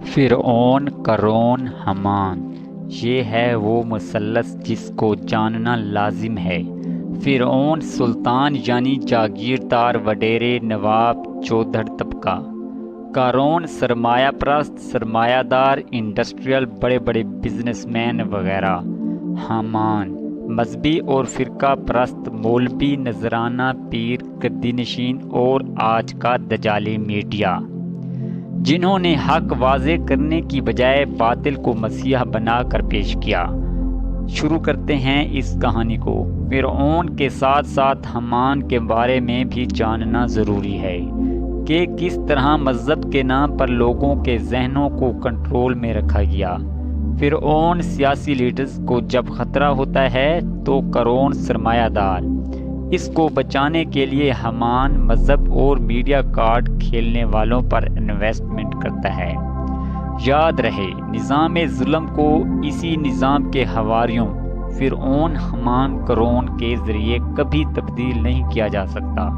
فرعون، قارون، حامان، یہ ہے وہ مثلث جس کو جاننا لازم ہے۔ فرعون سلطان یعنی جاگیردار، وڈیرے، نواب، چودھڑ طبقہ۔ قارون سرمایہ پرست، سرمایہ دار، انڈسٹریل، بڑے بڑے بزنس مین وغیرہ۔ حامان مذہبی اور فرقہ پرست، مولوی، نذرانہ، پیر، گدی نشین اور آج کا دجالی میڈیا، جنہوں نے حق واضح کرنے کی بجائے باطل کو مسیحا بنا کر پیش کیا۔ شروع کرتے ہیں اس کہانی کو۔ فرعون کے ساتھ ساتھ حامان کے بارے میں بھی جاننا ضروری ہے کہ کس طرح مذہب کے نام پر لوگوں کے ذہنوں کو کنٹرول میں رکھا گیا۔ فرعون سیاسی لیڈرز کو جب خطرہ ہوتا ہے تو قارون سرمایہ دار، اس کو بچانے کے لیے حامان مذہب اور میڈیا کارڈ کھیلنے والوں پر انویسٹمنٹ کرتا ہے۔ یاد رہے، نظام ظلم کو اسی نظام کے حواریوں فرعون، حامان، قارون کے ذریعے کبھی تبدیل نہیں کیا جا سکتا۔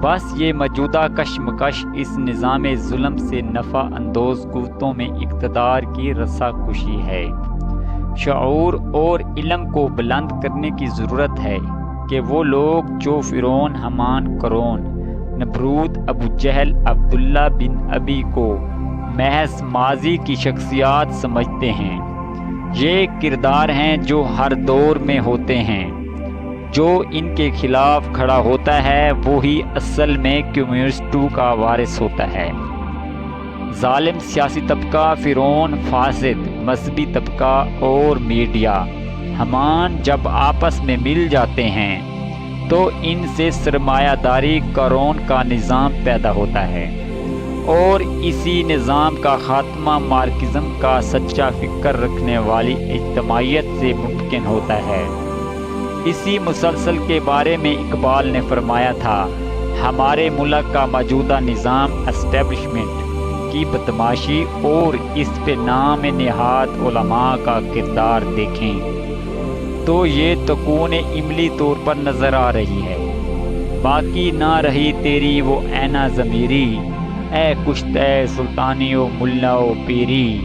بس یہ موجودہ کشمکش اس نظام ظلم سے نفع اندوز قوتوں میں اقتدار کی رسا کشی ہے۔ شعور اور علم کو بلند کرنے کی ضرورت ہے کہ وہ لوگ جو فرعون، حامان، قارون، نمرود، ابو جہل، عبداللہ بن ابی کو محض ماضی کی شخصیات سمجھتے ہیں، یہ کردار ہیں جو ہر دور میں ہوتے ہیں۔ جو ان کے خلاف کھڑا ہوتا ہے وہی اصل میں کمیونسٹوں کا وارث ہوتا ہے۔ ظالم سیاسی طبقہ فرعون، فاسد مذہبی طبقہ اور میڈیا حامان جب آپس میں مل جاتے ہیں تو ان سے سرمایہ داری قارون کا نظام پیدا ہوتا ہے، اور اسی نظام کا خاتمہ مارکسزم کا سچا فکر رکھنے والی اجتماعیت سے ممکن ہوتا ہے۔ اسی مسلسل کے بارے میں اقبال نے فرمایا تھا، ہمارے ملک کا موجودہ نظام اسٹیبلشمنٹ کی بدماشی اور اس پہ نام نہاد علماء کا کردار دیکھیں تو یہ تکون عملی طور پر نظر آ رہی ہے۔ باقی نہ رہی تیری وہ عینہ ضمیری، اے کشتہ سلطانی و ملا و پیری۔